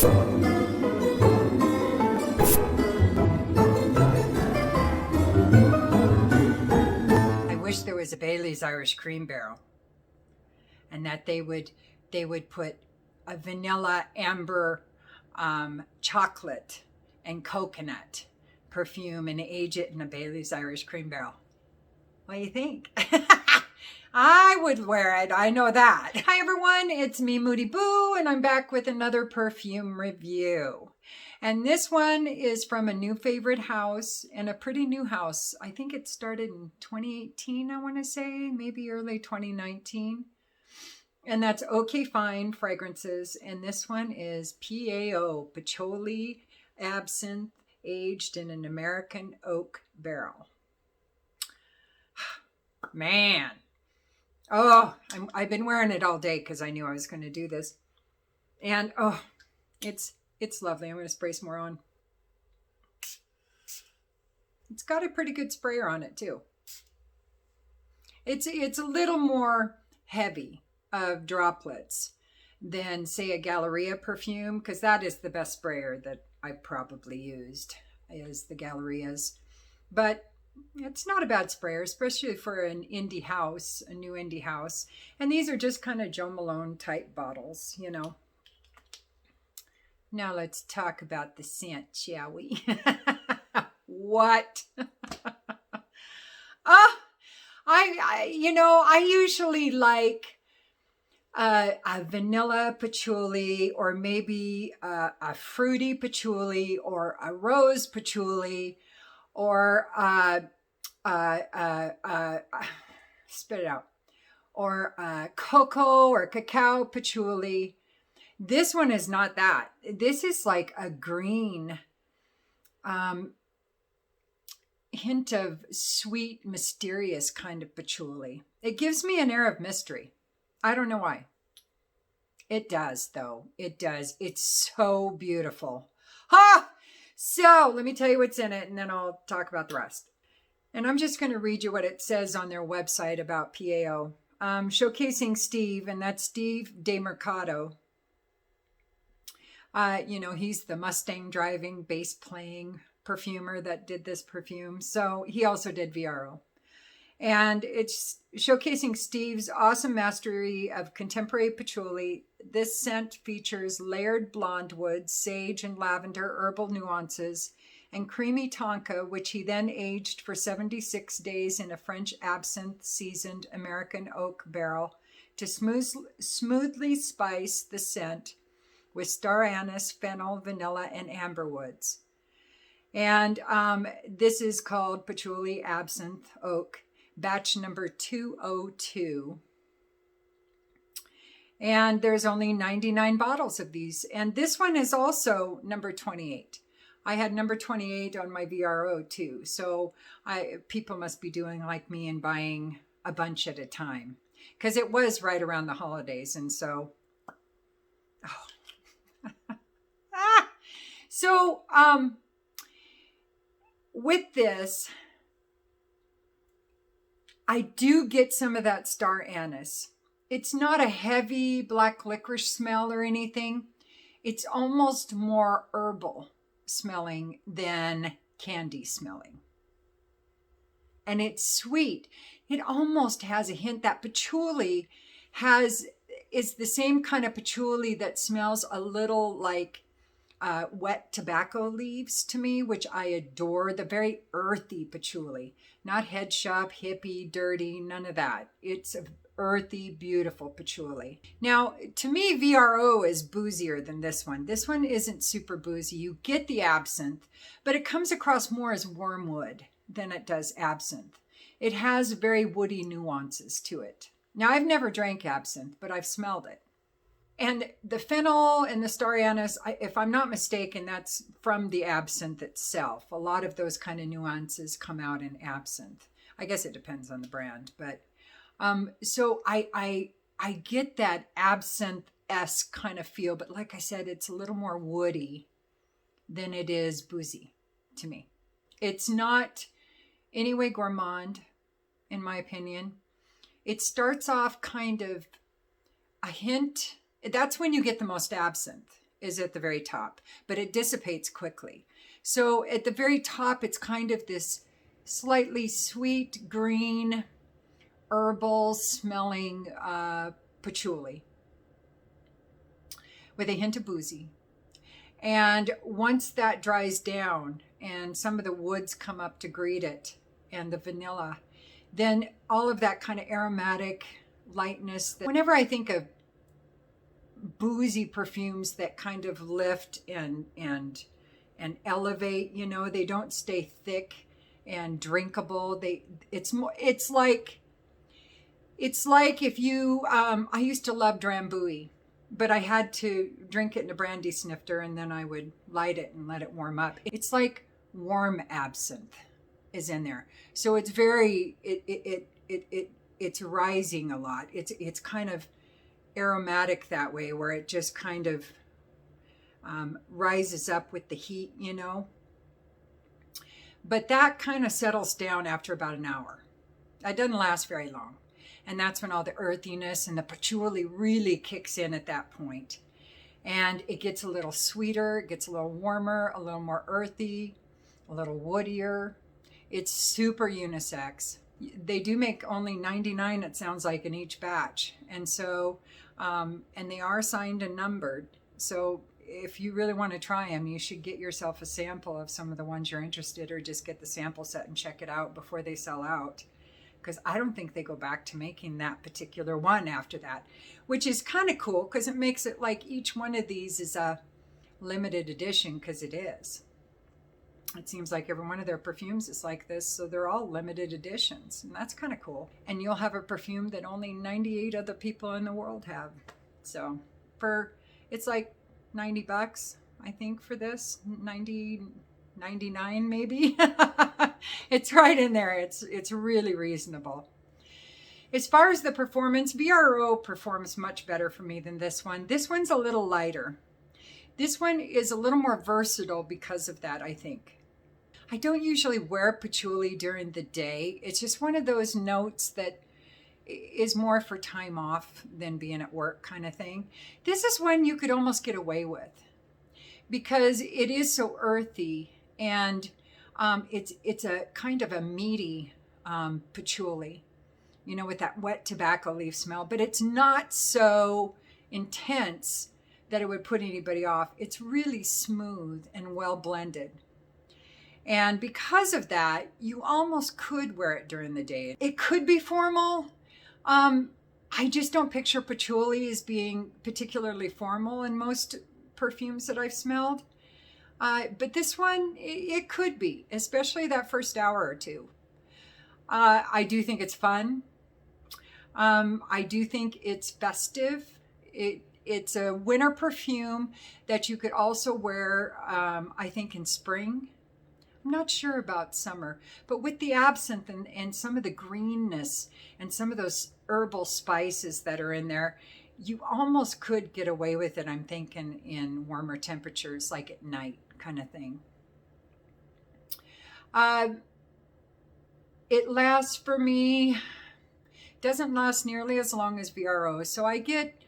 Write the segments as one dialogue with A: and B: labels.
A: I wish there was a Bailey's Irish Cream barrel, and that they would put a vanilla, amber, chocolate, and coconut perfume and age it in a Bailey's Irish Cream barrel. What do you think? I would wear it. I know that. Hi everyone, it's me, Moody Boo, and I'm back with another perfume review. And this one is from a new favorite house, and a pretty new house. I think it started in 2018, I want to say, maybe early 2019. And that's OK FIne Fragrances. And this one is PAO, Patchouli Absinthe, aged in an American oak barrel. Man. Oh, I've been wearing it all day because I knew I was going to do this. And oh, it's lovely. I'm going to spray some more on. It's got a pretty good sprayer on it too. It's a little more heavy of droplets than, say, a Galleria perfume, because that is the best sprayer that I've probably used, is the Gallerias. But it's not a bad sprayer, especially for an indie house, a new indie house. And these are just kind of Jo Malone type bottles, you know. Now let's talk about the scent, shall we? What? I usually like a vanilla patchouli, or maybe a fruity patchouli, or a rose patchouli, or spit it out, or cocoa or cacao patchouli. This one is not that. This is like a green hint of sweet, mysterious kind of patchouli. It gives me an air of mystery. I don't know why. It does, though. It does. It's so beautiful. Ha! So let me tell you what's in it, and then I'll talk about the rest. And I'm just going to read you what it says on their website about PAO. Showcasing Steve, and that's Steve DeMercado. He's the Mustang driving, bass playing perfumer that did this perfume. So he also did VRO. And it's showcasing Steve's awesome mastery of contemporary patchouli. This scent features layered blonde wood, sage and lavender herbal nuances, and creamy tonka, which he then aged for 76 days in a French absinthe seasoned American oak barrel to smoothly spice the scent with star anise, fennel, vanilla, and amber woods. And this is called Patchouli Absinthe Oak, batch number 202. And there's only 99 bottles of these. And this one is also number 28. I had number 28 on my VRO too. So people must be doing like me and buying a bunch at a time, because it was right around the holidays. And so, with this, I do get some of that star anise. It's not a heavy black licorice smell or anything. It's almost more herbal smelling than candy smelling. And it's sweet. It almost has a hint that patchouli is the same kind of patchouli that smells a little like wet tobacco leaves to me, which I adore. The very earthy patchouli, not head shop, hippie, dirty, none of that. It's a earthy, beautiful patchouli. Now, to me, VRO is boozier than this one. This one isn't super boozy. You get the absinthe, but it comes across more as wormwood than it does absinthe. It has very woody nuances to it. Now, I've never drank absinthe, but I've smelled it. And the fennel and the star anise, if I'm not mistaken, that's from the absinthe itself. A lot of those kind of nuances come out in absinthe. I guess it depends on the brand, but so I get that absinthe-esque kind of feel, but like I said, it's a little more woody than it is boozy to me. It's not anyway gourmand, in my opinion. It starts off kind of a hint. That's when you get the most absinthe, is at the very top, but it dissipates quickly. So at the very top, it's kind of this slightly sweet green, herbal smelling patchouli with a hint of boozy. And once that dries down and some of the woods come up to greet it and the vanilla, then all of that kind of aromatic lightness. Whenever I think of boozy perfumes that kind of lift and elevate, you know, they don't stay thick and drinkable. It's like if you I used to love Drambuie, but I had to drink it in a brandy snifter and then I would light it and let it warm up. It's like warm absinthe is in there. So it's very it's rising a lot. It's kind of aromatic that way, where it just kind of rises up with the heat, you know. But that kind of settles down after about an hour. That doesn't last very long. And that's when all the earthiness and the patchouli really kicks in at that point. And it gets a little sweeter, it gets a little warmer, a little more earthy, a little woodier. It's super unisex. They do make only 99, it sounds like, in each batch. And so, and they are signed and numbered. So if you really want to try them, you should get yourself a sample of some of the ones you're interested, or just get the sample set and check it out before they sell out. Because I don't think they go back to making that particular one after that, which is kind of cool because it makes it like each one of these is a limited edition, because it is. It seems like every one of their perfumes is like this, so they're all limited editions, and that's kind of cool. And you'll have a perfume that only 98 other people in the world have. So it's like $90, I think, for this. 99 maybe. It's right in there. It's really reasonable. As far as the performance, VRO performs much better for me than this one. This one's a little lighter. This one is a little more versatile because of that, I think. I don't usually wear patchouli during the day. It's just one of those notes that is more for time off than being at work kind of thing. This is one you could almost get away with because it is so earthy, and it's a kind of a meaty patchouli, you know, with that wet tobacco leaf smell, but it's not so intense that it would put anybody off. It's really smooth and well blended. And because of that, you almost could wear it during the day. It could be formal. I just don't picture patchouli as being particularly formal in most perfumes that I've smelled. But this one, it could be, especially that first hour or two. I do think it's fun. I do think it's festive. It's a winter perfume that you could also wear, I think, in spring. I'm not sure about summer, but with the absinthe and some of the greenness and some of those herbal spices that are in there, you almost could get away with it, I'm thinking, in warmer temperatures, like at night kind of thing. It lasts for me, doesn't last nearly as long as VRO, so I get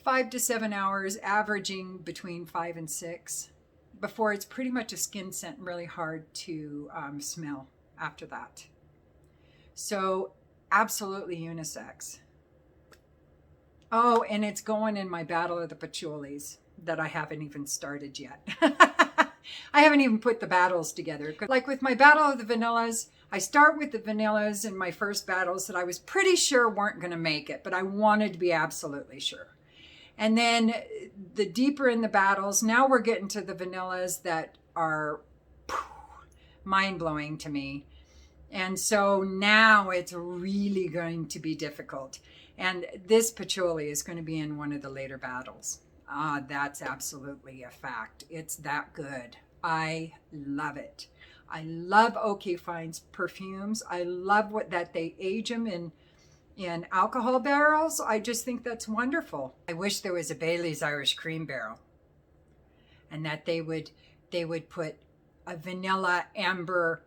A: 5 to 7 hours, averaging between 5 and 6, before it's pretty much a skin scent, really hard to smell after that. So absolutely unisex. Oh, and it's going in my battle of the patchoulis that I haven't even started yet. I haven't even put the battles together. Like with my battle of the vanillas, I start with the vanillas in my first battles that I was pretty sure weren't going to make it, but I wanted to be absolutely sure. And then the deeper in the battles, now we're getting to the vanillas that are mind-blowing to me. And so now it's really going to be difficult. And this patchouli is going to be in one of the later battles. That's absolutely a fact. It's that good. I love it. I love OK FIne's perfumes. I love that they age them in alcohol barrels. I just think that's wonderful. I wish there was a Bailey's Irish Cream barrel, and that they would put a vanilla, amber,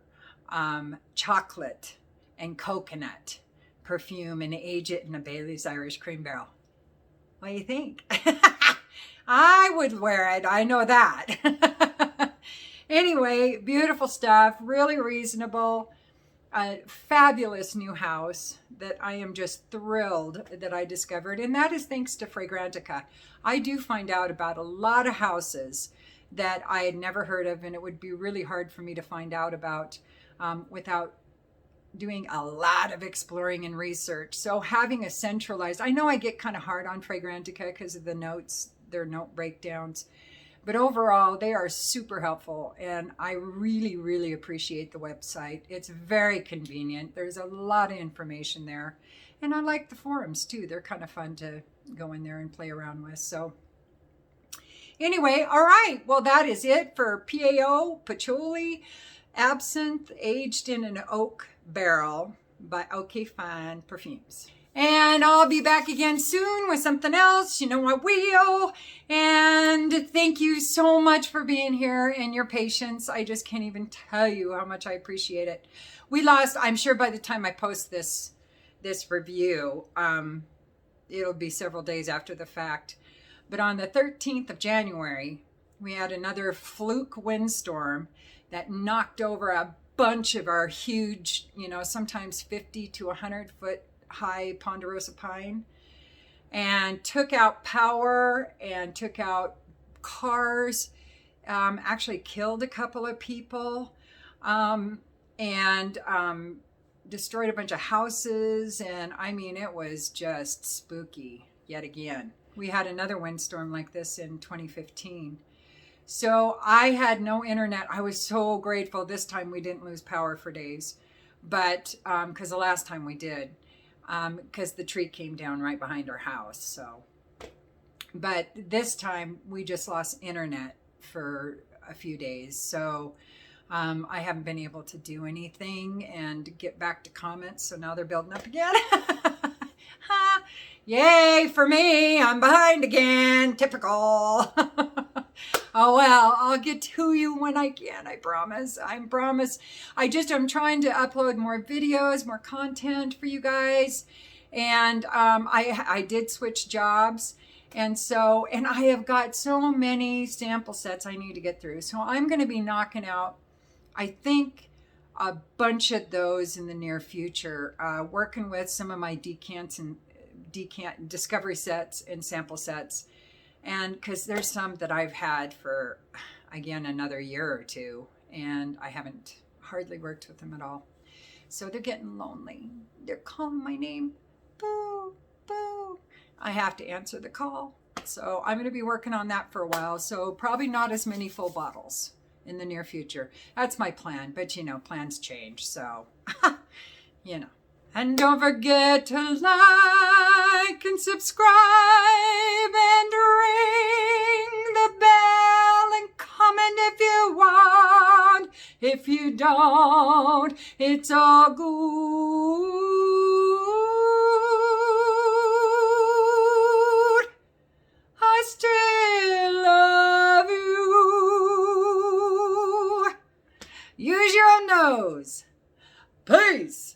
A: chocolate, and coconut perfume and age it in a Bailey's Irish Cream barrel. What do you think? I would wear it. I know that. Anyway, beautiful stuff, really reasonable. A fabulous new house that I am just thrilled that I discovered, and that is thanks to Fragrantica. I do find out about a lot of houses that I had never heard of, and it would be really hard for me to find out about without doing a lot of exploring and research. So having a centralized, I know I get kind of hard on Fragrantica because of the notes, their note breakdowns. But overall, they are super helpful, and I really, really appreciate the website. It's very convenient. There's a lot of information there. And I like the forums too. They're kind of fun to go in there and play around with. So anyway, all right. Well, that is it for PAO, Patchouli, Absinthe, aged in an oak barrel by OK FIne Perfumes. And I'll be back again soon with something else. You know I will. And thank you so much for being here and your patience. I just can't even tell you how much I appreciate it. We lost, I'm sure by the time I post this review, it'll be several days after the fact. But on the 13th of January, we had another fluke windstorm that knocked over a bunch of our huge, sometimes 50 to 100 foot high ponderosa pine, and took out power and took out cars, actually killed a couple of people, and destroyed a bunch of houses. And I mean, it was just spooky yet again. We had another windstorm like this in 2015. So I had no internet. I was so grateful this time we didn't lose power for days, but because the last time we did, because the tree came down right behind our house. So, but this time we just lost internet for a few days. So I haven't been able to do anything and get back to comments. So now they're building up again. Yay for me, I'm behind again, typical. Oh well, I'll get to you when I can, I promise. I promise. I'm trying to upload more videos, more content for you guys. And I did switch jobs. And I have got so many sample sets I need to get through. So I'm going to be knocking out, I think, a bunch of those in the near future, working with some of my decant discovery sets and sample sets. And because there's some that I've had for, again, another year or two, and I haven't hardly worked with them at all. So they're getting lonely. They're calling my name. Boo, boo. I have to answer the call. So I'm going to be working on that for a while. So probably not as many full bottles in the near future. That's my plan. But, plans change. So, And don't forget to like and subscribe and ring the bell and comment if you want. If you don't, it's all good. I still love you. Use your own nose. Peace.